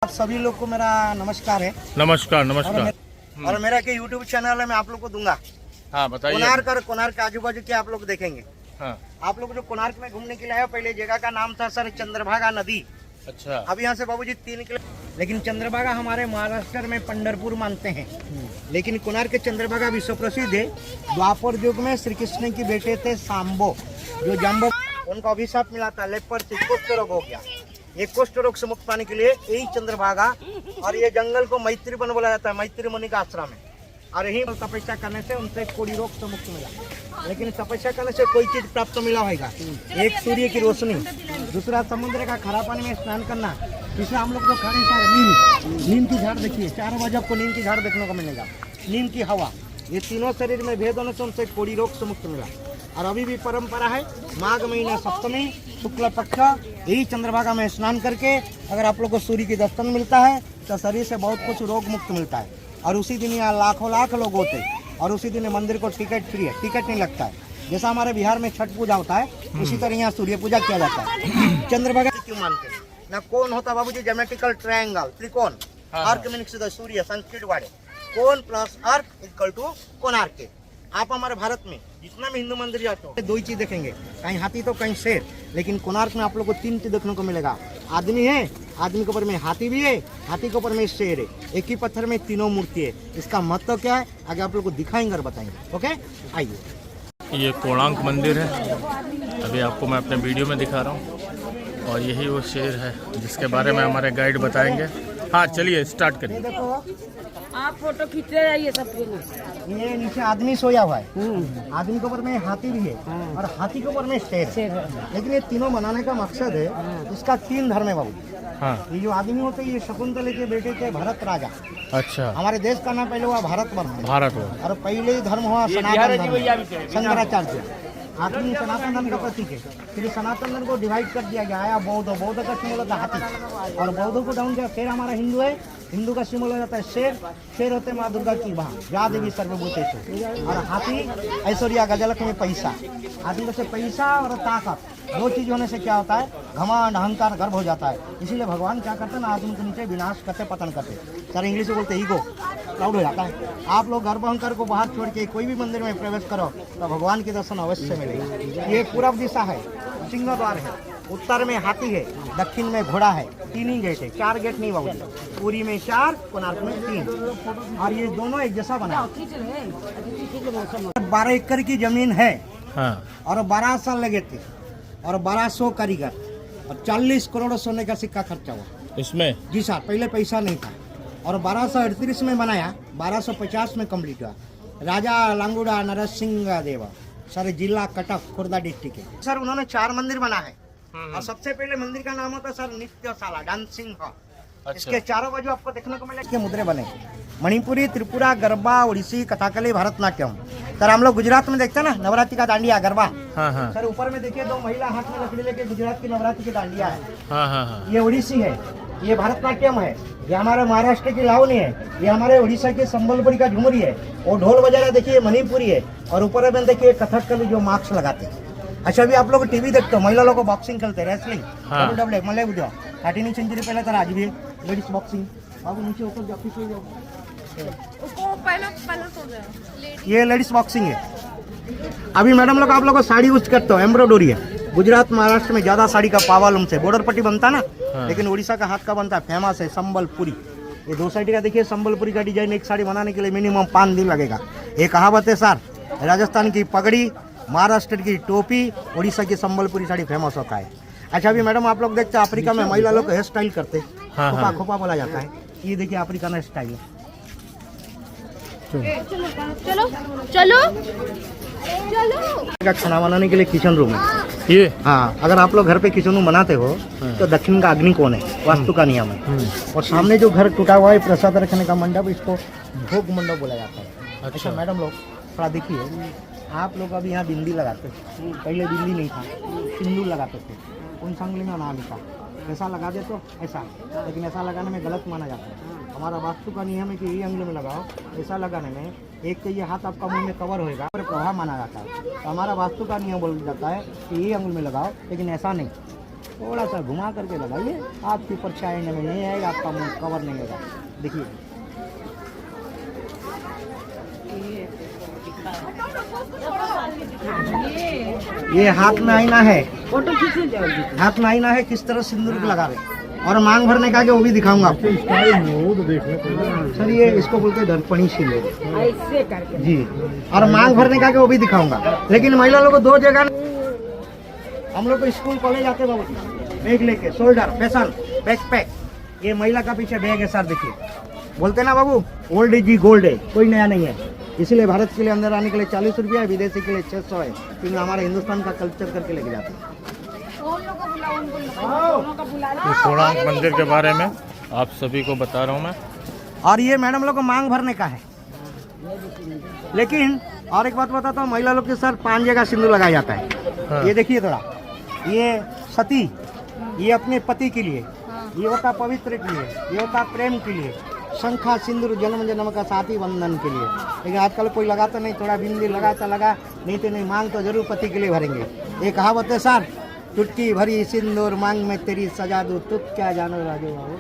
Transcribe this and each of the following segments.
आप सभी लोग को मेरा नमस्कार है। नमस्कार नमस्कार। और मेरा के YouTube चैनल है, मैं आप लोग को दूंगा। हाँ बताइए। कोणार्क के आजू बाजू के आप लोग देखेंगे। हाँ। आप लोग जो कोणार्क में घूमने के लिए आए, पहले जगह का नाम था सर चंद्रभागा नदी। अच्छा। अब यहाँ से बाबूजी 3 किलो, लेकिन चंद्रभागा हमारे महाराष्ट्र में पंढरपुर मानते हैं, लेकिन कोणार्क के चंद्रभागा विश्व प्रसिद्ध है। द्वापर युग में श्री कृष्ण की बेटे थे सांबो, जो जाम्बो, उनको अभिशाप मिला था, लेपर से कुष्ठ रोग हो गया। ये कुष्ठ रोग से मुक्त पाने के लिए यही चंद्रभागा, और ये जंगल को मैत्री वन बोला जाता है, मैत्री मुनि का आश्रम है। और यही तपस्या करने से उनसे कोड़ी रोग से मुक्त मिला। लेकिन तपस्या करने से कोई चीज प्राप्त मिला होगा, एक सूर्य की रोशनी, दूसरा समुद्र का खरा पानी में स्नान करना, तीसरा हम लोग जो खड़े सर नीम की झाड़ देखिए, 4 बजे आपको नीम की झाड़ देखने को मिलेगा, नीम की हवा, ये तीनों शरीर में भेद होने से उनसे कोड़ी रोग से मुक्त मिला। और अभी भी परंपरा है, माघ महीना सप्तमी शुक्ल पक्ष यही चंद्रभागा में स्नान करके अगर आप लोग को सूर्य की दर्शन मिलता है तो शरीर से बहुत कुछ रोग मुक्त मिलता है। और उसी दिन यहाँ लाखों लाख लोग होते हैं, और उसी दिन मंदिर को टिकट फ्री है, टिकट नहीं लगता है। जैसा हमारे बिहार में छठ पूजा होता है, उसी तरह यहाँ सूर्य पूजा किया जाता है। चंद्रभागा क्यों मानते हैं ना, कौन होता बाबूजी, ज्योमेट्रिकल ट्रायंगल, त्रिकोण, आर्क मीनिंग सूर्य, संस्कृत वाले, कोण प्लस आर्क इक्वल टू कोणार्क। आप हमारे भारत में जितना भी हिंदू मंदिर जाते हो, 2 ही चीज देखेंगे, कहीं हाथी तो कहीं शेर, लेकिन कोणार्क में आप लोग को 3 चीज देखने को मिलेगा। आदमी है, आदमी के ऊपर में हाथी भी है, हाथी के ऊपर में शेर है, एक ही पत्थर में 3 मूर्ति है। इसका महत्व क्या है आगे आप लोग को दिखाएंगे और बताएंगे। ओके, आइए। ये कोणार्क मंदिर है, अभी आपको मैं अपने वीडियो में दिखा रहा हूँ, और यही वो शेर है जिसके बारे में हमारे गाइड बताएंगे। हाँ चलिए स्टार्ट करिए। देखो आप फोटो खींचते जाइए सबके। ये नीचे आदमी सोया हुआ है, आदमी के ऊपर में हाथी भी है, और हाथी के ऊपर में शेर है। लेकिन ये तीनों बनाने का मकसद है, इसका 3 धर्म है बाबू। हाँ। ये जो आदमी होते हैं, ये शकुंतला के बेटे थे भरत राजा। अच्छा। हमारे देश का नाम पहले हुआ भारतवर्ष, भारत। और पहले ही धर्म हुआ सनातन धर्म, शंकराचार्य। आखिरी सनातन धर्म का प्रतीक है। फिर सनातन धर्म को डिवाइड कर दिया गया है, बौद्ध का सिंबल होता है हाथी, और बौद्ध को डाउन किया। फिर हमारा हिंदू है, हिंदू का सिंबल हो जाता है शेर, शेर होते हैं माँ दुर्गा की वाह, या देवी सर्वभूतेषु, और हाथी ऐश्वर्या गजलक्ष्मी पैसा। आदमी में से पैसा और ताकत 2 चीज होने से क्या होता है, घमंड अहंकार गर्व हो जाता है। इसीलिए भगवान क्या करते हैं ना, आदमी के नीचे विनाश करते, पतन करते। सर इंग्लिश में बोलते ईगो, प्राउड हो जाता है। आप लोग गर्भ अहंकार को बाहर छोड़ के कोई भी मंदिर में प्रवेश करो तो भगवान की दर्शन अवश्य मिलेगा। ये पूर्व दिशा है, सिंह द्वार है, उत्तर में हाथी है, दक्षिण में घोड़ा है, 3 ही गेट है, 4 गेट नहीं बाबू, पूरी में 4, कोणार्क में 3, और ये दोनों एक जैसा बना। 12 एकड़ की जमीन है, और 12 साल लगे थे, और 1200 कारीगर, और 40 करोड़ सोने का सिक्का खर्चा हुआ इसमें। जी सर, पहले पैसा नहीं था, और 1238 में बनाया, 1250 में कम्प्लीट हुआ। राजा लांगुड़ा नरसिंह देव सर, जिला कटक खुर्दा डिस्ट्रिक्ट है सर। उन्होंने 4 मंदिर बना है, और सबसे पहले मंदिर का नाम होता सर नित्यशाला, डांसिंग हॉल। अच्छा। इसके चारों बाजू आपको देखने को मिलेगा के मुद्रे बने, मणिपुरी, त्रिपुरा, गरबा, ओडिसी, कथकली, भरतनाट्यम। सर हम लोग गुजरात में देखते हैं ना, नवरात्रि का दांडिया गरबा। हाँ हाँ। सर ऊपर में देखिए 2 महिला हाथ में लकड़ी लेके गुजरात की नवरात्रि की दांडिया है। हाँ हाँ हाँ। ये ओडिसी है, ये भरतनाट्यम है, ये हमारे महाराष्ट्र की लावनी है, ये हमारे उड़ीसा की संबलपुरी का झुमरी है, और ढोल बजाना देखिए मणिपुरी है, और ऊपर में देखिए कथकली जो मास्क लगाते हैं। अच्छा अभी आप लोग टीवी देखते हो, महिला लोग बॉक्सिंग खेलते हैं, रेसलिंग, WWE मला उद्या 13 सेंचुरी पहले तर आज भी लेडीज बॉक्सिंग। बाबू नीचे ऊपर जाओ, पीछे जाओ, ये लेडीज बॉक्सिंग है। अभी मैडम लोग आप लोग को साड़ी यूज करते हो, एम्ब्रॉयडरी है। गुजरात महाराष्ट्र में ज्यादा साड़ी का पावालूम से बॉर्डर पट्टी बनता ना, लेकिन उड़ीसा का हाथ का बनता है, फेमस है संबलपुरी। ये 2 साइड का देखिए, संबलपुरी का डिजाइन एक साड़ी बनाने के लिए मिनिमम 5 दिन लगेगा। ये कहावत है सर, राजस्थान की पगड़ी, महाराष्ट्र की टोपी, उड़ीसा की संबलपुरी साड़ी फेमस होता है। अच्छा अभी मैडम आप लोग देखते हैं, अफ्रीका में महिला लोग हेयर स्टाइल करते, खोपा खोपा बोला जाता है। ये देखिए अफ्रीका में स्टाइल है। चलो चलो चलो। खाना बनाने के लिए किचन रूम है ये। हाँ, अगर आप लोग घर पे किचन रूम बनाते हो तो दक्षिण का अग्नि कोण है, वास्तु का नियम है। और सामने जो घर टूटा हुआ है प्रसाद रखने का मंडप, इसको भोग मंडप बोला जाता है। अच्छा मैडम लोग थोड़ा देखिए, आप लोग अभी यहाँ बिंदी लगाते, पहले बिंदी नहीं था, सिंदूर लगाते थे, उन संगली में नाम लिखा, ऐसा लगा दे तो ऐसा, लेकिन ऐसा लगाने में गलत माना जाता है। हमारा वास्तु का नियम है कि ये अंगुली में लगाओ, ऐसा लगाने में एक तो ये हाथ आपका मुंह में कवर होएगा और प्रभाव माना जाता है। तो हमारा वास्तु का नियम बोल जाता है कि ये अंगुल में लगाओ, लेकिन ऐसा नहीं। थोड़ा सा घुमा करके लगाइए, आपकी परछाई में नहीं आएगा, आपका मुंह कवर नहीं होगा। देखिए ये हाथ में आईना है, फोटो खींचे जाओ। हाथ में आईना है, किस तरह सिंदूर लगा रहे और मांग भरने का वो भी दिखाऊंगा आपको। सर ये इसको बोलते हैं दर्पणी सिंदूर ऐसे करके जी, और मांग भरने का वो भी दिखाऊंगा। लेकिन महिला लोग को दो जगह, हम लोग तो स्कूल कॉलेज आते हैं बाबू, बैग लेके, शोल्डर फैशन बैकपैक, ये महिला का पीछे बैग है सर। देखिए बोलते ना बाबू ओल्ड इज ही गोल्ड है, कोई नया नहीं है। इसीलिए भारत के लिए अंदर आने के लिए 40 रुपया है, विदेशी के लिए 600 है, क्योंकि हमारा हिंदुस्तान का कल्चर करके लेके जाते हैं। ये कोणार्क मंदिर के बारे में आप सभी को बता रहा हूँ मैं। और ये मैडम लोग को मांग भरने का है। लेकिन और एक बात बताता हूँ, महिला लोग के सर 5 जगह सिंदूर लगाया जाता है। हाँ। ये देखिए थोड़ा, ये सती, ये अपने पति के लिए, ये होता पवित्र के लिए, ये होता प्रेम के लिए, शंखा सिंदूर जन्म जन्म का साथी बंधन के लिए। लेकिन आजकल कोई लगाता नहीं, थोड़ा बिंदी लगाता लगा, नहीं तो नहीं, मांग तो जरूर पति के लिए भरेंगे। ये कहावत है सर, चुटकी भरी सिंदूर मांग में तेरी सजा दूं, तुम क्या जानो राजू बाबू।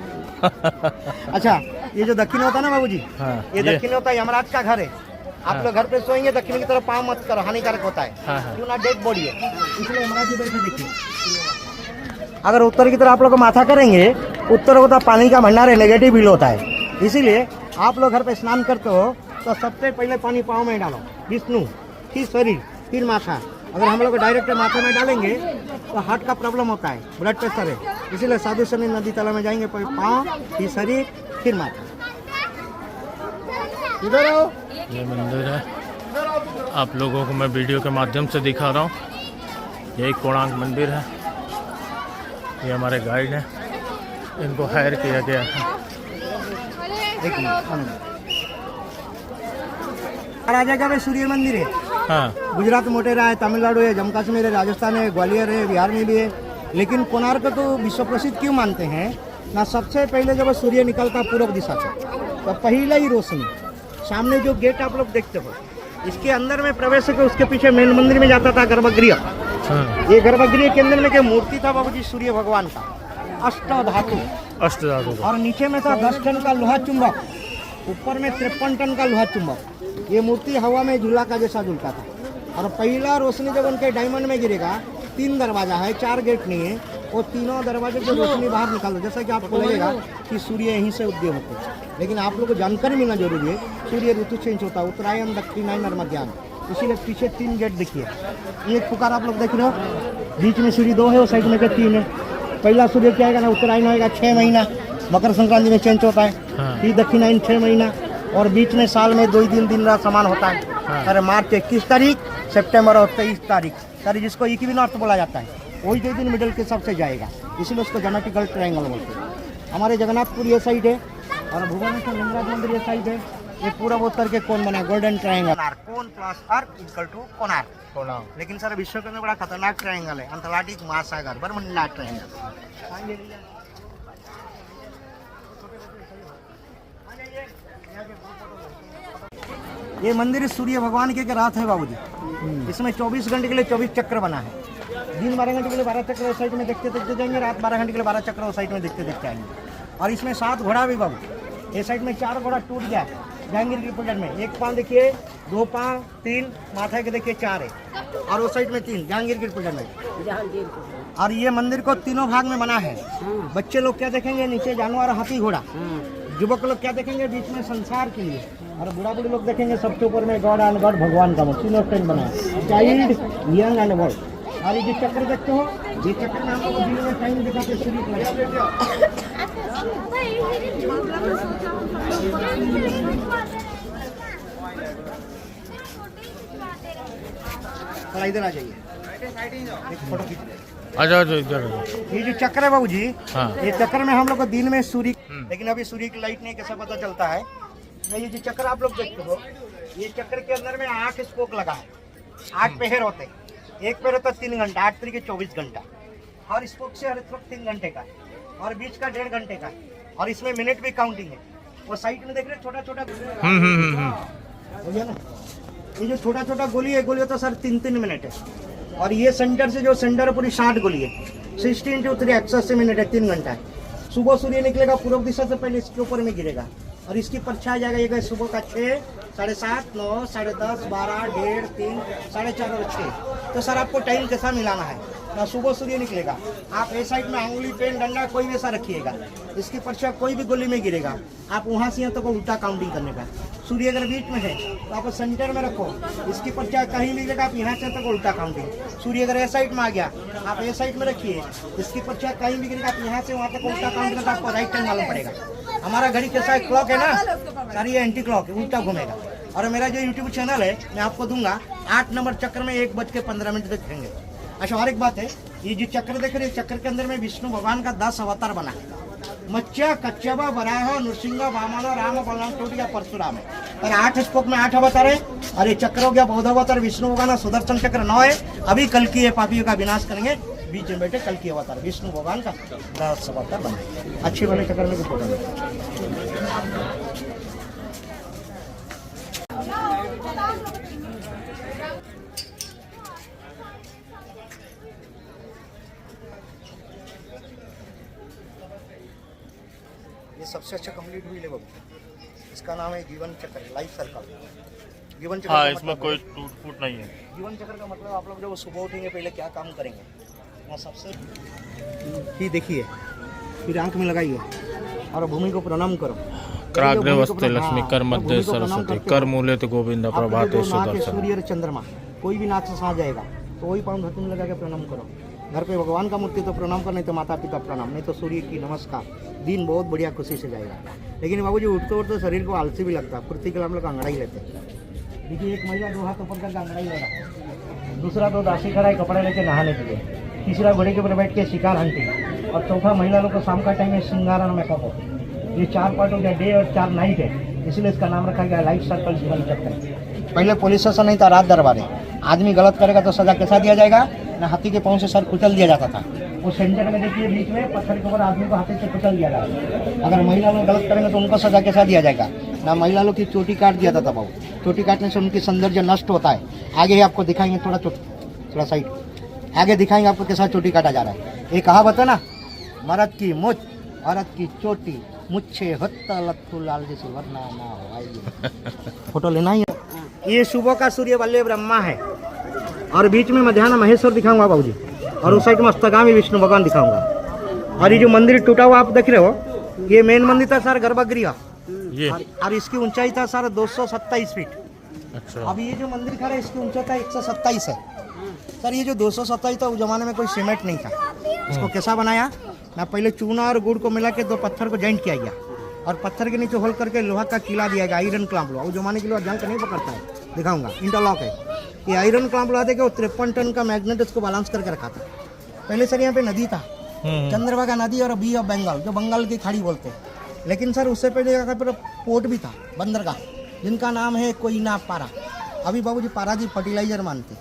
अच्छा ये जो दक्षिण होता है ना बाबूजी, हाँ, ये दक्षिण होता है यमराज का घर है। आप लोग घर पे सोएंगे दक्षिण की तरफ पाँव मत करो, हानिकारक होता है, हाँ, हाँ। क्यों ना डेड बॉडी है, इसलिए यमराज इधर से देखिए। अगर उत्तर की तरफ आप लोग को माथा करेंगे, उत्तर होता पानी का भंडार है, नेगेटिव बिल होता है। इसीलिए आप लोग घर पे स्नान करते हो तो सबसे पहले पानी पाँव में डालो, विष्णु, फिर शरीर, फिर माथा। अगर हम लोग डायरेक्ट माथा में डालेंगे तो हार्ट का प्रॉब्लम होता है, ब्लड प्रेशर है। इसीलिए साधु सनी नदी तालाब में जाएंगे, पहले पाँव, फिर शरीर, फिर माथा। इधर आओ। ये मंदिर है, आप लोगों को मैं वीडियो के माध्यम से दिखा रहा हूँ। यही कोणार्क मंदिर है। ये हमारे गाइड हैं, इनको हायर किया गया है। राजा का भी सूर्य मंदिर है। हाँ, गुजरात मोटेरा है, तमिलनाडु है, जम्मू कश्मीर है, राजस्थान है, ग्वालियर है, बिहार में भी है। लेकिन कोणार्क तो विश्व प्रसिद्ध क्यों मानते हैं ना? सबसे पहले जब सूर्य निकलता पूर्व दिशा से तो पहला ही रोशनी, सामने जो गेट आप लोग देखते हो, इसके अंदर में प्रवेश करके उसके पीछे मेन मंदिर में जाता था गर्भगृह। हाँ। ये गर्भगृह के अंदर में क्या मूर्ति था बाबूजी? सूर्य भगवान का, अष्ट धातु, अष्टधातु का। और नीचे में था 10 टन का लोहा चुंबक, ऊपर में 53 टन का लोहा चुंबक। ये मूर्ति हवा में झूला का जैसा झूलता था। और पहला रोशनी जब उनके डायमंड में गिरेगा, 3 दरवाजा है, 4 गेट नहीं है, और तीनों दरवाजे से रोशनी बाहर निकाल दो। जैसा कि आपको लगेगा कि सूर्य यहीं से उदय होते हैं, लेकिन आप लोगों को जानकारी मिलना जरूरी है। सूर्य ऋतु चेंज होता है, उत्तरायण, दक्षिणायन और मध्याह्न। इसीलिए पीछे 3 गेट देखिए। एक पुकार आप लोग देख रहे हो, बीच में सूर्य 2 है, और साइड में के 3 है। पहला सूर्य क्या आएगा ना, उत्तरायण होएगा 6 महीना, मकर संक्रांति में चेंज होता है। हाँ। फिर दक्षिणायन 6 महीना, और बीच में साल में 2 दिन रात समान होता है। हाँ। और मार्च 21 तारीख, सितंबर और 23 तारीख, सर जिसको इक्विनॉर्थ बोला जाता है, वही 2 दिन मिडिल के हिसाब से जाएगा, इसीलिए उसको जेनेटिकल ट्रायंगल बोलते हैं। हमारे जगन्नाथपुर ये साइड है, और भुवनेश्वर लिंगराज मंदिर ये साइड है। ये पूरा उत्तर के कौन बना? Golden triangle. कौन प्लस अर्थ इक्वल टू कोणार्क। लेकिन सर विश्व के अंदर बड़ा खतरनाक ट्रायंगल है, अंटार्कटिक महासागर, बरमुंडा ट्रायंगल। ये मंदिर सूर्य भगवान के रात है बाबूजी। इसमें 24 घंटे के लिए 24 चक्र बना है। दिन 12 घंटे के लिए 12 चक्र उस साइड में देखते देखते जाएंगे, रात 12 घंटे के लिए 12 चक्र उस साइड में देखते देखते आएंगे। और इसमें 7 घोड़ा भी बाबू। ये साइड में 4 घोड़ा टूट गया जहांगीर की पूजन में। 1 पाँव देखिए, 2 पाँव, 3 माथा के देखिए 4 है, और उस साइड में 3 जहांगीर की पूजन में। और ये मंदिर को 3 भाग में बना है। बच्चे लोग क्या देखेंगे? नीचे जानवर, हाथी, घोड़ा। युवक लोग क्या देखेंगे? बीच में संसार के लिए। और बूढ़ा बूढ़ी लोग देखेंगे सबके ऊपर में गॉड एंड गॉड, भगवान का तीनों स्टैंड बना है, चाइल्ड, यंग एंड वर्ल्ड। और ये जो चक्र देखते हो, ये चक्र में आपको दिन में टाइम दिखाते सूर्य इधर आ जाइए, एक फोटो खींच ले। अच्छा इधर। ये जो चक्र है बाबू जी, हाँ। ये चक्र में हम लोग को दिन में सूर्य, लेकिन अभी सूर्य की लाइट नहीं, कैसा पता चलता है? ये जो चक्र आप लोग देखते हो, ये चक्र के अंदर में 8 स्पोक लगा है, 8 पैर होते हैं। एक पैर होता 3 घंटा, 8 तरीके 24 घंटा, और स्पोक से हर वक्त 3 घंटे का, और बीच का 1.5 घंटे का, और इसमें मिनट भी काउंटिंग है। वो साइड में देख रहे छोटा छोटा ना, ये जो छोटा छोटा गोली है, गोली होता सर 3-3 मिनट है। और ये सेंटर से जो सेंटर पूरी 60 गोली है, 60 इंटू 3 180 मिनट है, 3 घंटा है। सुबह सूर्य निकलेगा पूर्व दिशा से पहले इसके ऊपर में गिरेगा और इसकी परछाई जाएगा। ये सुबह का 6, 7:30, 9, 10:30, 12, 1:30, 3, 4:30 और 6। तो सर आपको टाइम कैसा मिलाना है ना? सुबह सूर्य निकलेगा, आप ए साइड में अंगुली, पेन, डंडा कोई भी ऐसा रखिएगा। इसकी परछाई कोई भी गोली में गिरेगा, आप वहाँ से यहाँ तक उल्टा काउंटिंग करने का। सूर्य अगर बीच में है तो आप सेंटर में रखो, इसकी परछाई कहीं भी गिरेगा, आप यहाँ से तक उल्टा काउंटिंग। सूर्य अगर ए साइड में आ गया, आप ए साइड में रखिए, इसकी परछाई कहीं भी गिरेगा, आप यहाँ से वहाँ तक उल्टा काउंटिंग करके आपको राइट टाइम मालूम पड़ेगा। हमारा घड़ी कैसा है, क्लॉक है ना सारी, ये एंटी क्लॉक है, उल्टा घूमेगा। और मेरा जो यूट्यूब चैनल है मैं आपको दूंगा 8 नंबर चक्र में 1:15 देखेंगे। अच्छा और एक बात है, ये जो चक्र देख रहे हैं, चक्र के अंदर में विष्णु भगवान का 10 अवतार बना है। मत्स्य, कच्छप, वराह, नृसिंह, वामन, राम, बलराम, टोटिया, परशुराम है। और 8 स्पोक में 8 अवतार है। और ये चक्र हो गया बौद्ध अवतार, विष्णु भगवान, सुदर्शन चक्र 9 है। अभी कल की ये पापियों का विनाश करेंगे, बीच में बैठे कल की अवतार विष्णु भगवान का 10 अवतार बना। अच्छे वाले चक्र में फोटो ये सबसे अच्छा कंप्लीट हुई ले बाबू। इसका नाम है जीवन चक्र, लाइफ सर्कल। जीवन चक्र हाँ, इसमें कोई टूट फूट नहीं है। जीवन चक्र का मतलब आप लोग जब सुबह उठेंगे पहले क्या काम करेंगे, वहाँ सबसे ही देखिए, फिर आंख में लगाइए और भूमि को प्रणाम करो। कराग्रे वस्ते लक्ष्मी, कर मध्य सरस्वती, कर मूले तो गोविंद, प्रभाते सुदर्शन। सूर्य और चंद्रमा कोई भी नाक से सांस जाएगा तो वही पाँव धरती में लगा के प्रणाम करो। घर पे भगवान का मूर्ति तो प्रणाम कर, नहीं तो माता पिता प्रणाम, नहीं तो सूर्य की नमस्कार। दिन बहुत बढ़िया खुशी से जाएगा। लेकिन बाबू जी उठते उठते शरीर को आलसी भी लगता है, फुर्ती के लिए हम लोग अंगड़ा ही लेते हैं। देखिए एक महिला 2 हाथ ऊपर करके अंगड़ा ही ले रहा है, दूसरा 2 दासी खड़ा है कपड़े लेके नहाने के लिए, तीसरा घोड़े के ऊपर बैठ के शिकार हंटिंग, और चौथा महिला लोग को शाम का टाइम में श्रृंगार और मेकअप हो। ये 4 पार्ट हो गया, डे और 4 नाइट है, इसलिए इसका नाम रखा गया लाइफ सर्कल जीवन चक्र। पहले पुलिस स्टेशन नहीं था, रात दरबार है। आदमी गलत करेगा तो सजा कैसा दिया जाएगा ना, हाथी के पाँव से सर कुचल दिया जाता था। वो सेंटर में देखिए बीच में पत्थर के ऊपर आदमी को हाथी से कुचल दिया जाएगा। अगर महिला लोग गलत करेंगे तो उनको सजा कैसा दिया जाएगा ना, महिला लोग की चोटी काट दिया था बाबू। चोटी काटने से उनकी सौंदर्य नष्ट होता है। आगे ही आपको दिखाएंगे, थोड़ा साइड आगे दिखाएंगे आपको कैसा चोटी काटा जा रहा है। ये कहावत है ना, मर्द की मुछ औरत की चोटी, मुझे हत्ता लत्थू लाल जैसी वरना ना हो। आइए फोटो लेना ही है। ये सुबह का सूर्य वल्लभ ब्रह्मा है और बीच में मध्याह्न महेश्वर दिखाऊंगा बाबूजी, और उस साइड में अस्तगामी विष्णु भगवान दिखाऊंगा। और ये जो मंदिर टूटा हुआ आप देख रहे हो, ये मेन मंदिर था सर, गर्भगृह ये, और इसकी ऊंचाई था सर 227 फीट। अच्छा। अब ये जो मंदिर खड़ा है इसकी ऊंचाई था 127 है सर। ये जो 227 था उस जमाने में कोई सीमेंट नहीं था। इसको कैसा बनाया ना, पहले चूना और गुड़ को मिला के 2 पत्थर को जॉइंट किया गया और पत्थर के नीचे होल करके लोहा का किला दिया गया, आयरन क्लैंप लोहा। उस जमाने के लोहा जंग नहीं पकड़ता है, दिखाऊंगा, इंटरलॉक है। ये आयरन क्लैंप लोहा देके 53 टन का मैग्नेट इसको बैलेंस करके रखा था। पहले सर यहाँ पे नदी था, चंद्रभागा नदी और बी ऑफ बंगाल, जो बंगाल की खाड़ी बोलते हैं। लेकिन सर उससे पहले यहाँ पर पोर्ट भी था, बंदरगाह, जिनका नाम है कोयना पारा। अभी बाबूजी पारादीप फर्टिलाइजर मानते।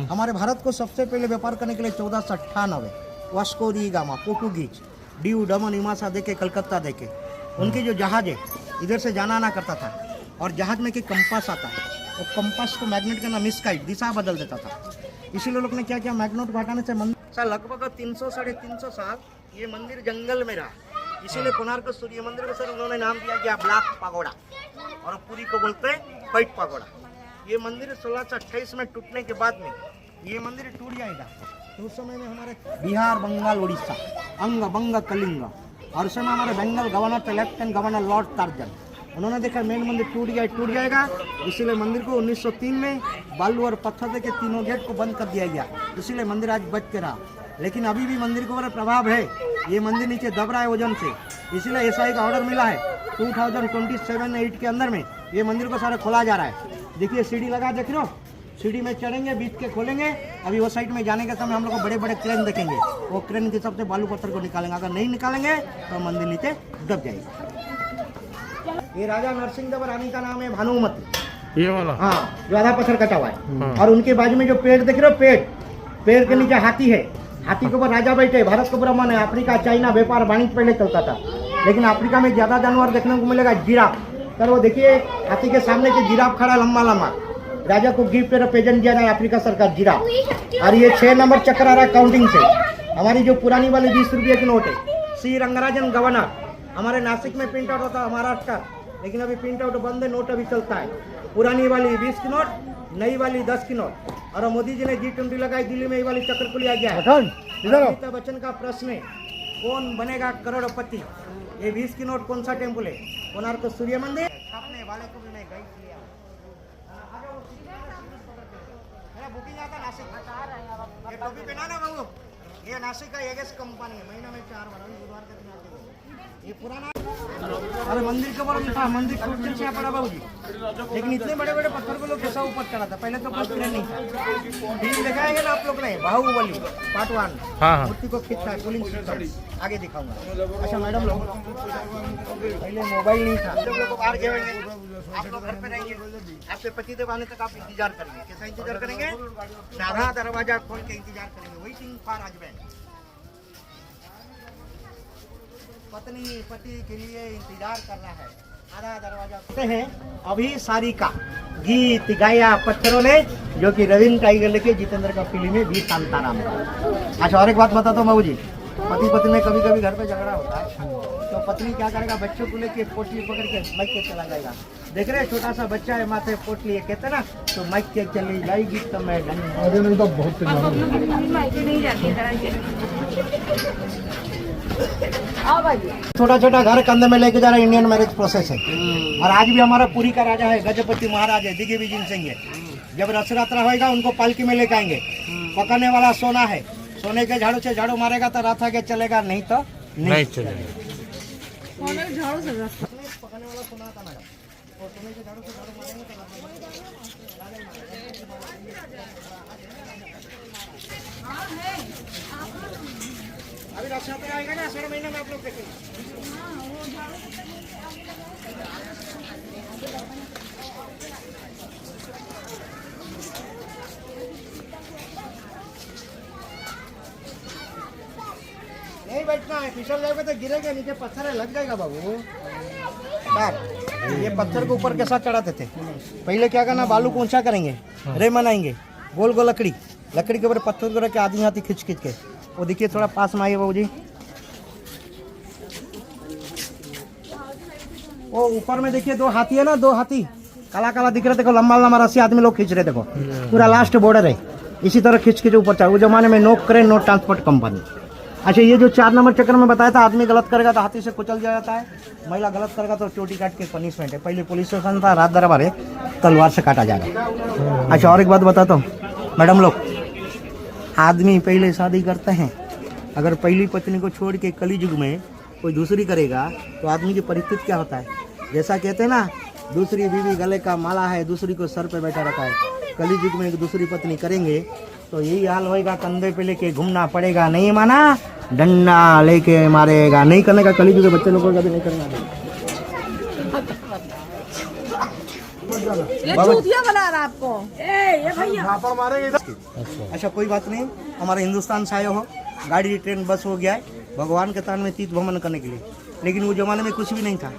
हमारे भारत को सबसे पहले व्यापार करने के लिए 1498 Vasco da Gama Portuguese Diu Daman इमासा देके कलकत्ता देके उनकी जो जहाज है इधर से जाना आना करता था। और जहाज में कि कंपास आता है, वो कंपास को मैग्नेट का नाम मिसगाइड दिशा बदल देता था। इसीलिए लोग ने क्या किया, मैग्नेट को हटाने से मंदिर सर लगभग 300 साढ़े 300 साल ये मंदिर जंगल में रहा। इसीलिए कोणार्क सूर्य मंदिर को सर उन्होंने नाम दिया गया ब्लैक पगोड़ा, और पूरी को बोलते हैं व्हाइट पगोड़ा। ये मंदिर 1628 में टूटने के बाद में ये मंदिर टूट जाएगा। तो उस समय में हमारे बिहार, बंगाल, उड़ीसा, अंग बंग कलिंग, और उस समय हमारे बंगाल गवर्नर थे लेफ्टिनेंट गवर्नर लॉर्ड टार्जन। उन्होंने देखा मेन मंदिर टूट जाएगा, इसीलिए मंदिर को 1903 में बालू और पत्थर के 3 गेट को बंद कर दिया गया। इसीलिए मंदिर आज बच के रहा। लेकिन अभी भी मंदिर के ऊपर प्रभाव है, ये मंदिर नीचे दब रहा है वजन से। इसीलिए एसआई का ऑर्डर मिला है 2027-8 के अंदर में ये मंदिर को सारा खोला जा रहा है। देखिए सीढ़ी लगा, देख रहे हो, सीढ़ी में चढ़ेंगे, बीच के खोलेंगे। अभी वो साइड में जाने के समय हम लोग को बड़े बड़े क्रेन देखेंगे, वो क्रेन के हिसाब से बालू पत्थर को निकालेंगे। अगर नहीं निकालेंगे तो मंदिर नीचे दब जाएगा। ये राजा नरसिंह देव रानी का नाम है भानुमती, ये वाला, हाँ, जो आधा पत्थर कटा हुआ है। और उनके बाजू में जो पेड़ देख रहे हो, पेड़ के नीचे हाथी है, हाथी के ऊपर राजा बैठे। भारत का पूरा मन है, अफ्रीका, चाइना व्यापार वाणिज्य पहले चलता था, लेकिन अफ्रीका में ज्यादा जानवर देखने को मिलेगा जिराफ। सर वो देखिए हाथी के सामने के जिराफ खड़ा लंबा लंबा, राजा को गिफ्ट प्रेजेंट दिया है अफ्रीका सरकार जिराफ। और ये 6 नंबर चक्कर आ रहा है काउंटिंग से, हमारी जो पुरानी वाली 20 रुपये की नोट है, सी रंगराजन गवर्नर, हमारे नासिक में प्रिंट आउट होता है महाराष्ट्र, लेकिन अभी प्रिंट आउट बंद है, नोट अभी चलता है। पुरानी वाली 20 की नोट, नई वाली 10 की नोट। और मोदी जी ने G20 लगाई, दिल्ली में ये वाली चक्रकुली आ गया है। अमिताभ बच्चन का प्रश्न है, कौन बनेगा करोड़पति? ये 20 की नोट कौन सा टेम्पल है? कोणार्क सूर्य मंदिर। छापने वाले को भी मैं गाइड किया। मेरा बुकिंग आता नासिक। ये टोपी पहना ना बाबू, ये नासिक का एगेस कंपनी है, महीना में 4 बार, बुधवार के दिन आते हैं। ये पुराना, अरे मंदिर के ऊपर लिखा, मंदिर खूब से पड़ा बाबू जी, लेकिन इतने बड़े बड़े पत्थर को लोग कैसा ऊपर चढ़ा था? पहले तो कुछ नहीं था। फिल्म दिखाएंगे ना आप लोग ने, बाहुबली पार्ट 1, हाँ। मूर्ति को खींचता है, पुलिंग सिस्टम आगे दिखाऊंगा। अच्छा मैडम लोग, पहले मोबाइल नहीं था, जब लोग बाहर गए, आप लोग घर पे रहेंगे, आपके पति देव आने तक आप इंतजार करेंगे। कैसा इंतजार करेंगे? आधा दरवाजा खोल के इंतजार करेंगे, वेटिंग फॉर हस्बैंड। पत्नी पति के लिए इंतजार कर रहा है, आधा दरवाजा हैं। अभी सारिका गीत गाया पत्थरों ने, जो कि रविंद्र टाइगर लेके जितेंद्र का फिल्म में भी शांताराम। अच्छा और एक बात बताता हूँ बाबू जी, पति पत्नी में कभी कभी घर पे झगड़ा होता है, तो पत्नी क्या करेगा? बच्चों को लेके पोटली पकड़ के माइक के चला जाएगा। देख रहे छोटा सा बच्चा है, माथे पोटली है, कहते ना, तो माइक के चली जाएगी तो मैं तो बहुत छोटा छोटा घर कंधे में लेके जा रहा है। इंडियन मैरिज प्रोसेस है। और आज भी हमारा पुरी का राजा है, गजपति महाराज है, दिग्विजय सिंह है। जब रथयात्रा होएगा उनको पालकी में लेके आएंगे। पकड़ने वाला सोना है, सोने के झाड़ू से झाड़ू मारेगा तो रथ आगे चलेगा, नहीं तो नहीं चलेगा। झाड़ू से पकड़ने वाला सोना आता मैडम, और सोने के झाड़ू से झाड़ू मारेंगे तो अभी रथयात्रा आएगा ना, अषाढ़ महीने में आप लोग देखेंगे। नहीं बैठना है, फिसल जाएगा तो गिरेगा, नीचे पत्थर है, लग जाएगा बाबू। ये पत्थर के ऊपर कैसा चढ़ाते थे? पहले क्या करना, बालू को ऊंचा करेंगे, रे बनाएंगे, गोल गोल लकड़ी के ऊपर पत्थर को रख के आदमी हाथी खींच खींच के। वो देखिए थोड़ा पास में आइए बाबू जी, वो ऊपर में देखिए 2 हाथी है ना, 2 हाथी काला काला दिख रहे, देखो लंबा लंबा रस्सी आदमी लोग खींच रहे, देखो पूरा लास्ट बॉर्डर है, इसी तरह खींच के ऊपर चढ़। वो जमाने में नो करे नो ट्रांसपोर्ट कंपनी। अच्छा ये जो 4 नंबर चक्कर में बताया था, आदमी गलत करेगा तो हाथी से कुचल जाता है, महिला गलत करेगा तो चोटी काट के पनिशमेंट है। पहले पुलिस स्टेशन था, रात दरबार है, तलवार से काटा जा रहा है। अच्छा और एक बात बताता हूँ मैडम लोग, आदमी पहले शादी करते हैं, अगर पहली पत्नी को छोड़ के कली युग में कोई दूसरी करेगा तो आदमी की परिस्थिति क्या होता है? जैसा कहते हैं ना, दूसरी बीवी गले का माला है, दूसरी को सर पे बैठा रखा है। कली युग में एक दूसरी पत्नी करेंगे तो यही हाल होएगा, कंधे पे लेके घूमना पड़ेगा, नहीं माना डंडा लेके मारेगा। नहीं करने का कली युग के बच्चे लोगों का भी नहीं करना। ये चूतिया बना रहा आपको, ये भैया मारेंगे। अच्छा कोई बात नहीं, हमारे हिंदुस्तान से आए हो, गाड़ी ट्रेन बस हो गया है भगवान के तान में तीर्थ भ्रमण करने के लिए। लेकिन वो जमाने में कुछ भी नहीं था,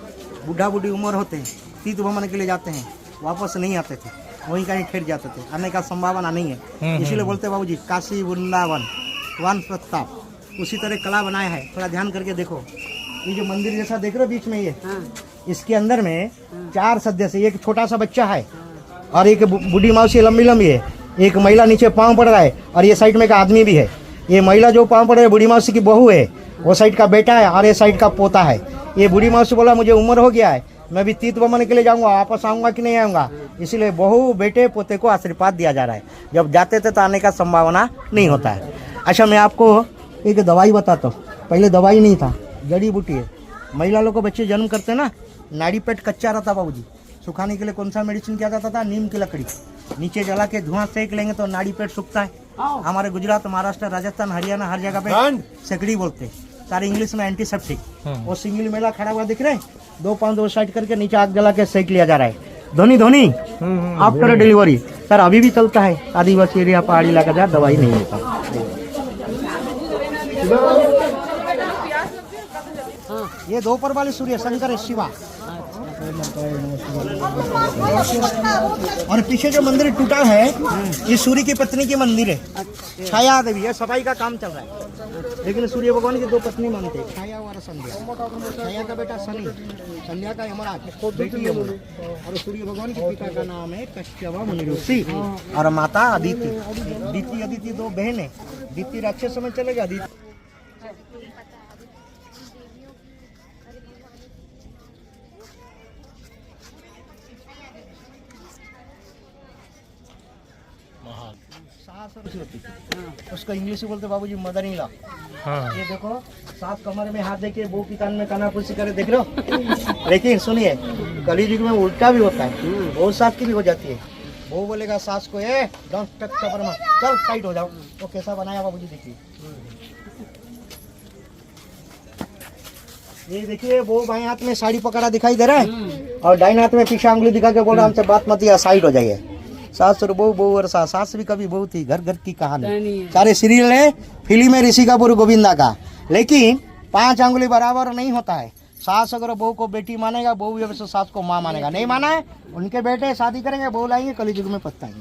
बूढ़ा बूढ़ी उम्र होते हैं, तीर्थ भ्रमण के लिए जाते हैं, वापस नहीं आते थे, वहीं कहीं ठहर जाते थे, आने का संभावना नहीं है। इसीलिए बोलते बाबू जी काशी वृंदावन वन प्रताप, उसी तरह कला बनाया है। थोड़ा ध्यान करके देखो, ये जो मंदिर जैसा देख रहे हो बीच में, ये इसके अंदर में 4 सदस्य, एक छोटा सा बच्चा है और एक बूढ़ी मौसी लंबी लंबी है, एक महिला नीचे पाँव पड़ रहा है और ये साइड में एक आदमी भी है। ये महिला जो पाँव पड़ रहा है बूढ़ी मौसी की बहू है, वो साइड का बेटा है और ये साइड का पोता है। ये बूढ़ी मौसी बोला मुझे उम्र हो गया है, मैं भी तीर्थ भ्रमण के लिए जाऊंगा, वापस आऊंगा कि नहीं आऊंगा, इसीलिए बहू बेटे पोते को आशीर्वाद दिया जा रहा है। जब जाते थे तो आने का संभावना नहीं होता है। अच्छा मैं आपको एक दवाई बताता हूँ, पहले दवाई नहीं था, जड़ी बूटी है। महिला लोग को बच्चे जन्म करते हैं ना, नाड़ी पेट कच्चा रहता बाबूजी, सुखाने के लिए कौन सा मेडिसिन किया जाता था? नीम की लकड़ी नीचे जला के धुआं सेक लेंगे तो नाड़ी पेट सूखता है। हमारे गुजरात, महाराष्ट्र, राजस्थान, हरियाणा हर जगह पे सेकड़ी बोलते, सारे इंग्लिश में एंटीसेप्टिक। वो सिंगल मेला खड़ा हुआ दिख रहे हैं, 2 पाँव 2 साइड करके नीचे आग जला के सेक लिया जा रहा है। धोनी आफ्टर डिलीवरी सर अभी भी चलता है। आदिवासी एरिया, पहाड़ी इलाका जा दवाई नहीं होता। ये 2 पर वाले सूर्य शंकर है, शिवा और पीछे जो मंदिर टूटा है ये सूर्य की पत्नी की मंदिर है, छाया देवी है। सफाई का काम चल रहा है, लेकिन सूर्य भगवान की दो पत्नी मानते हैं, छाया और संध्या। छाया का बेटा शनि, संध्या का यमराज, बेटी यमुना। और सूर्य भगवान के पिता का नाम है कश्यप मुनि ऋषि और माता अदिति। अदिति दो बहन है। अदिति राक्षस में चलेगा। अदिति उसका इंग्लिश में बोलते बाबूजी मदर इन लॉ। हाँ। ये देखो सास कमर में हाथ देके बहू की कान में कानाफूसी करे, देख लो। लेकिन सुनिए कली युग में उल्टा भी होता है, बहू सास की भी हो जाती है। बहू बोलेगा सास को ए डोंट टच कमर में, चल साइड हो जाओ। तो कैसा बनाया बाबूजी देखिए। ये देखिए वो बाएं हाथ में साड़ी पकड़ा दिखाई दे रहा है और दाहिने हाथ में पीछे उंगली दिखा के बोल रहा हमसे बात मत या साइड हो जाइए। सास और बहू और सास भी कभी बहू थी। घर घर की कहानी, सारे सीरियल है, फिल्म है ऋषि कपूर गोविंदा का। लेकिन 5 अंगुली बराबर नहीं होता है। सास अगर बहू को बेटी मानेगा, बहू अगर सास को माँ मानेगा। नहीं माना है उनके बेटे शादी करेंगे, बहू लाएंगे, कलयुग में पछताएंगे।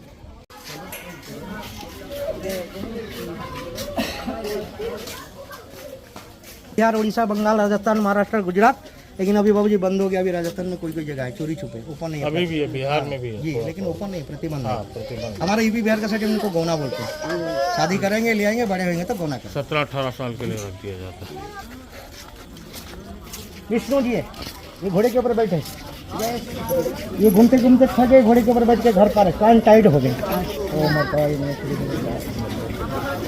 बिहार, उड़ीसा, बंगाल, राजस्थान, महाराष्ट्र, गुजरात, लेकिन अभी बाबूजी बंद हो गया। अभी राजस्थान में कोई जगह है चोरी छुपे, ओपन नहीं है। अभी भी है, बिहार में भी है जी, लेकिन ओपन नहीं, प्रतिबंध है। प्रतिबंध। हमारे यूपी बिहार का साइड उनको गौना बोलते हैं। शादी करेंगे, ले आएंगे, बड़े होंगे तो गौना करेंगे। 17-18 साल के लिए रख दिया जाता है। विष्णु जी है, ये घोड़े के ऊपर बैठे, ये घूमते घूमते थक गए, घोड़े के ऊपर बैठ के घर पर कान टाइट हो गए।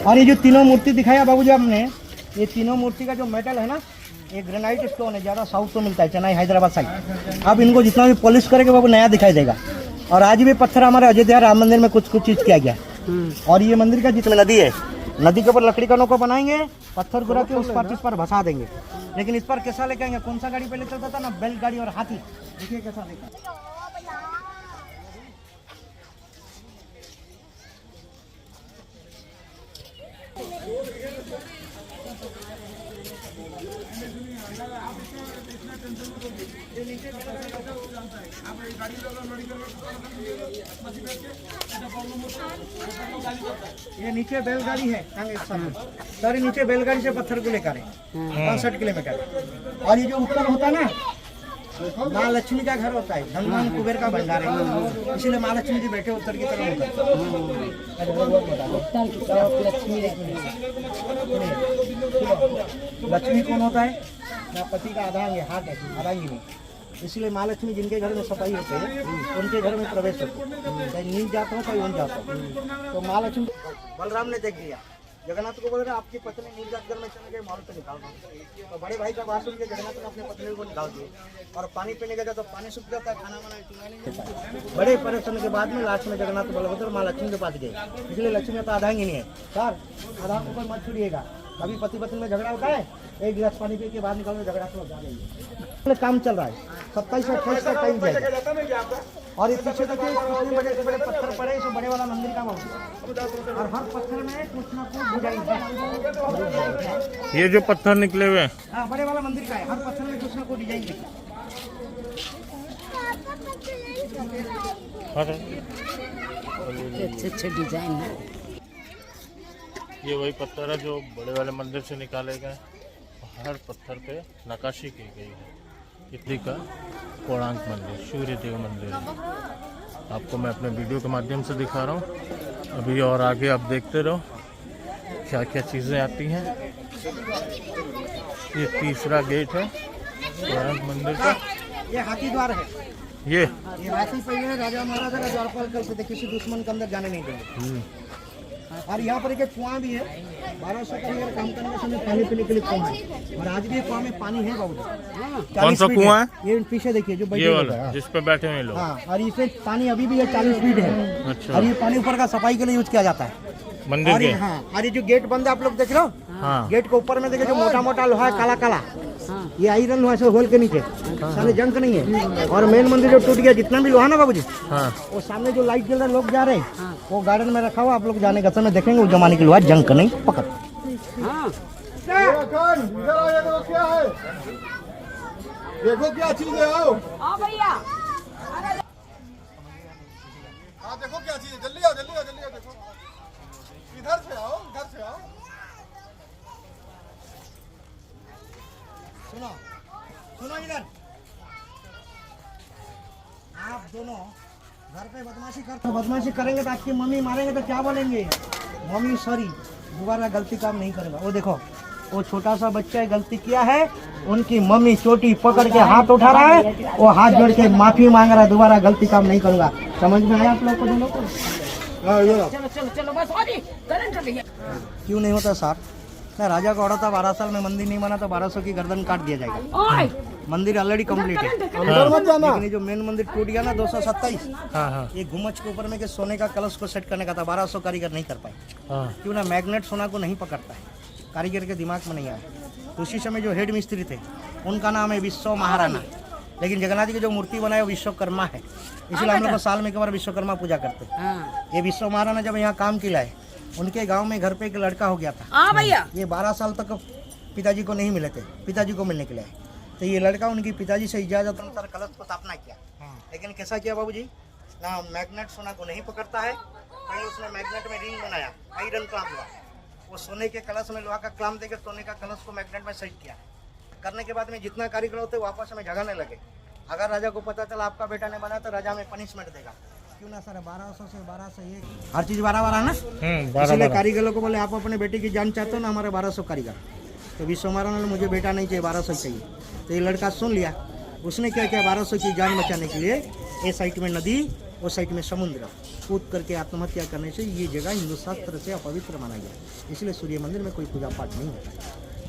और ये जो तीनों मूर्ति दिखाया बाबूजी आपने, ये तीनों मूर्ति का जो मेटल है ना, ये ग्रेनाइट स्टोन है, ज़्यादा साउथ में मिलता है, चेन्नई, हैदराबाद साइड। अब इनको जितना भी पॉलिश करेंगे बाबू नया दिखाई देगा। और आज भी पत्थर हमारे अयोध्या राम मंदिर में कुछ चीज़ किया गया। और ये मंदिर का जितना नदी है, नदी के ऊपर लकड़ी का नौका बनाएंगे, पत्थर गिरा के उस पर भसा देंगे। लेकिन इस पर कैसा लेके आएंगे, कौन सा गाड़ी पहले चलता था ना, बैलगाड़ी और हाथी। देखिए कैसा लेकर ये नीचे बैलगाड़ी है सर, नीचे बैलगाड़ी से पत्थर को लेकर 65 किलोमीटर। और ये जो ऊपर होता है ना, माँ लक्ष्मी का घर होता है, धनवान कुबेर का भंडार है, इसीलिए माँ लक्ष्मी जी बैठे उत्तर की तरफ होकर। लक्ष्मी कौन होता है? पति का आधा अंग है, हाथ है, आधा अंग नहीं। इसलिए माँ लक्ष्मी जिनके घर में सफाई होते हैं उनके घर में प्रवेश होते हैं, चाहे नीच जाता हो चाहे ऊन जाता हो। तो माँ लक्ष्मी बलराम ने देख लिया, जगन्नाथ को बोल रहे आपकी पत्नी नीच जात घर में चले गए, माल पे निकाल दो। तो बड़े भाई का बात सुन के जगन्नाथ ने अपने पत्नी को निकाल दिए। और पानी पीने गया तो पानी सूख जाता है, खाना वाना नहीं देता। बड़े परेशान के बाद में लास्ट में जगन्नाथ बलभद्र माँ लक्ष्मी के पास गए। इसलिए लक्ष्मी तो आधा ही नहीं है सर, आधा ऊपर मत छुड़िएगा। अभी पति पत्नी में झगड़ा होता है, एक गिलास पानी पी के बाहर निकाल झगड़ा तो जा रही है। काम चल रहा है, 27 से 28 का टाइम जाएगा। और ये पीछे देखिए कितने बड़े बड़े पत्थर पड़े, इस बड़े वाला मंदिर का बहुत। और हर पत्थर में कुछ ना कुछ डिजाइन है। ये जो पत्थर निकले हुए हैं, हाँ बड़े वाला मंदिर का है, हर पत्थर में कुछ ना कुछ डिजाइन दिखा। अच्छे डिजाइन है। ये वही पत्थर है जो बड़े वाले मंदिर से निकाले गए। हर पत्थर पे नक्काशी की गई है। इटली का कोणार्क मंदिर, सूर्य देव मंदिर है। आपको मैं अपने वीडियो के माध्यम से दिखा रहा हूँ। अभी और आगे आप देखते रहो क्या क्या चीज़ें आती हैं। ये तीसरा गेट है कोणार्क मंदिर का। ये हाथी द्वार है। ये हाथी पहले राजा महाराजा का द्वारपाल करते थे, किसी दुश्मन के अंदर जाने नहीं देंगे। और यहाँ पर एक कुआं भी है, 1200 का काम करने के समय पानी पीने के लिए कुआं है। और आज भी कुआं में पानी है बाबू। कौन सा कुआं है? ये पीछे देखिए जो ये वाला जिस पे बैठे हुए लोग। हाँ, और इसे पानी अभी भी 40 फीट है। अच्छा। और ये पानी ऊपर का सफाई के लिए यूज किया जाता है मंदिर के। हाँ, और ये जो गेट बंद है आप लोग देख रहे हो, हाँ। गेट के ऊपर में देखिए जो मोटा मोटा लोहा है, काला काला, ये आयरन लोहा से होल के नीचे, सामने जंग नहीं है। और मेन मंदिर जो टूट गया, जितना भी लोहा ना बाबूजी, हाँ। वो सामने जो लाइट जल रहा है, लोग जा रहे हैं, वो गार्डन में रखा हुआ। आप लोग जाने का समय देखेंगे, वो जमाने की लोहा जंग नहीं पकड़। देखो क्या चीज है, आओ। हाँ भैया हाँ देखो क्या चीज है, जल्दी आओ जल्दी आओ जल्दी आओ। देखो इधर से आओ, इधर से आओ। सुनो सुनो इधर, आप दोनों घर पे बदमाशी करेंगे तो आपकी मम्मी मारेंगे तो क्या बोलेंगे? मम्मी सॉरी, दोबारा गलती काम नहीं करेगा। वो देखो वो छोटा सा बच्चा है, गलती किया है, उनकी मम्मी चोटी पकड़ के हाथ उठा रहा है, वो हाथ जोड़ के माफी मांग रहा है, दोबारा गलती काम नहीं करूंगा। समझ में आया आप लोग को दोनों को? चलो चलो चलो बस हो जी, करंट भैया। क्यों नहीं होता सर? ना राजा का ऑर्डर था 12 साल में मंदिर नहीं बना तो 1200 की गर्दन काट दिया जाएगा। ओए मंदिर ऑलरेडी कंप्लीट है, अंदर मत जाना। लेकिन ये जो मेन मंदिर टूट गया ना 227, हाँ हाँ ये गुम्बज के ऊपर में के सोने का कलश को सेट करने का था, 1200 कारीगर नहीं कर पाए। हाँ क्यों ना, मैग्नेट सोना को नहीं पकड़ता है, कारीगर के दिमाग में नहीं आया। तो उसी समय जो हेड मिस्त्री थे उनका नाम है विश्व महाराणा, लेकिन जगन्नाथ जी की जो मूर्ति बनाए वो विश्वकर्मा है, इसलिए हम लोग को साल में एक बार विश्वकर्मा पूजा करते हैं। हाँ ये विश्व महाराणा जब यहाँ काम किया है, उनके गांव में घर पे एक लड़का हो गया था। हाँ भैया ये 12 साल तक पिताजी को नहीं मिले थे, पिताजी को मिलने के लिए। तो ये लड़का उनकी पिताजी से इजाजत अनुसार कलश को स्थापना किया, लेकिन कैसा किया बाबूजी? ना मैग्नेट सोना को नहीं पकड़ता है, पहले उसने मैग्नेट में रिंग बनाया, आयरन क्लैंप हुआ, वो सोने के कलश में लोहा का क्लैंप देकर सोने का कलश को मैग्नेट में सेट किया। करने के बाद में जितना कारीगर होते वो आपस में झगड़ने लगे। अगर राजा को पता चला आपका बेटा ने बनाया तो राजा में पनिशमेंट देगा। क्यों ना सर, 1200 से 1201 हर चीज 12 ना, इसलिए कारीगरों को बोले आप अपने बेटे की जान चाहते हो ना, हमारे 1200 कारीगर। तो विश्व महाराणा ने मुझे बेटा नहीं चाहिए, 1200 चाहिए। तो ये लड़का सुन लिया, उसने क्या किया, 1200 की जान बचाने के लिए ये साइड में नदी, वो साइड में समुद्र, कूद करके आत्महत्या करने से ये जगह हिंदू शास्त्र से अपवित्र माना गया। इसलिए सूर्य मंदिर में कोई पूजा पाठ नहीं होता है।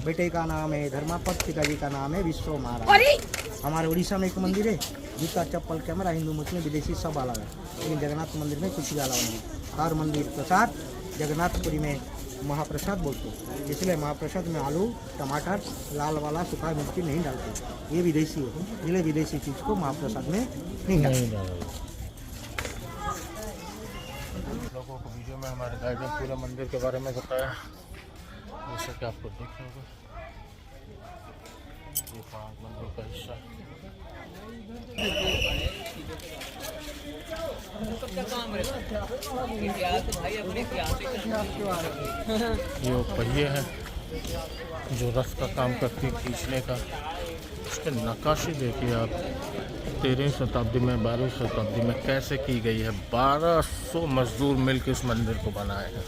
बेटे का नाम है धर्मापद, पिताजी का नाम है विश्व महाराणा। अरे हमारे उड़ीसा में एक मंदिर है, जूता चप्पल कैमरा हिंदू मुस्लिम विदेशी सब अलग है, लेकिन जगन्नाथ मंदिर में कुछ भी अलावा नहीं। हर मंदिर प्रसाद जगन्नाथपुरी में महाप्रसाद बोलते हैं, इसलिए महाप्रसाद में आलू टमाटर लाल वाला सूखा मिर्ची नहीं डालते, ये विदेशी है, इसलिए विदेशी चीज़ को महाप्रसाद में नहीं डालते। लोगों को वीडियो में हमारे गाइड ने पूरे मंदिर के बारे में बताया, जैसे कि आपको दिख रहा होगा ये कोणार्क मंदिर का हिस्सा है। ये वो पहिए हैं जो रथ का काम करती खींचने का, उसके नक्काशी देखिए आप, 13वीं शताब्दी में 12वीं शताब्दी में कैसे की गई है। 1200 मजदूर मिलकर इस मंदिर को बनाए हैं।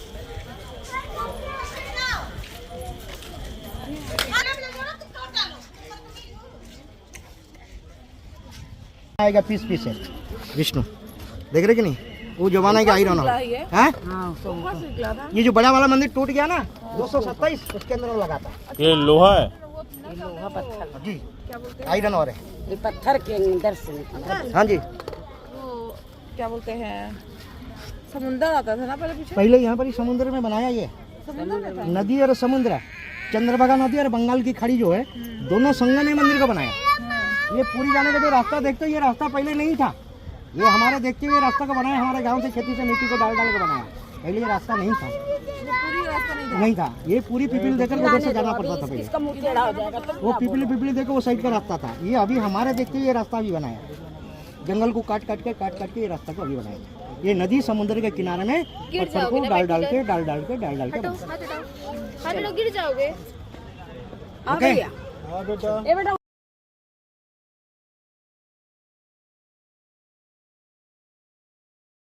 आएगा पीस पीस है विष्णु, देख रहे कि नहीं, वो जमाना का आयरन है। हाँ ये जो बड़ा वाला मंदिर टूट गया ना 227, उसके अंदर वो लगा था। ये लोहा है, लोहा पत्थर जी आयरन और है। ये पत्थर के अंदर से निकला। हाँ जी, वो क्या बोलते हैं, समुंदर आता था ना पहले पीछे, पहले यहाँ पर ही समुद्र में बनाया ये समुंदर में था। नदी और समुद्र, चंद्रभागा नदी और बंगाल की खाड़ी जो है, दोनों संगम में मंदिर को बनाया। ये पूरी जाने का जो रास्ता देखते हो, ये रास्ता पहले नहीं था, ये हमारे देखते हुए रास्ता को बनाया, हमारे गांव से खेती से मिट्टी को डाल डाल के बनाया। पहले ये रास्ता नहीं था, वो पूरी रास्ता नहीं था, ये पूरी पिपली देकर उधर से जाना पड़ता था पहले। इसका मुंह टेढ़ा हो जाएगा तो वो पिपली देखो वो साइड का रास्ता था, ये अभी हमारे देखते हुए ये रास्ता भी बनाया, जंगल को काट काट के ये रास्ता को अभी बनाया। ये नदी समुद्र के किनारे में पत्थर को डाल डाल के बनाया। गिर जाओगे। आ ओके। भैया हाँ बेटा ये बेटा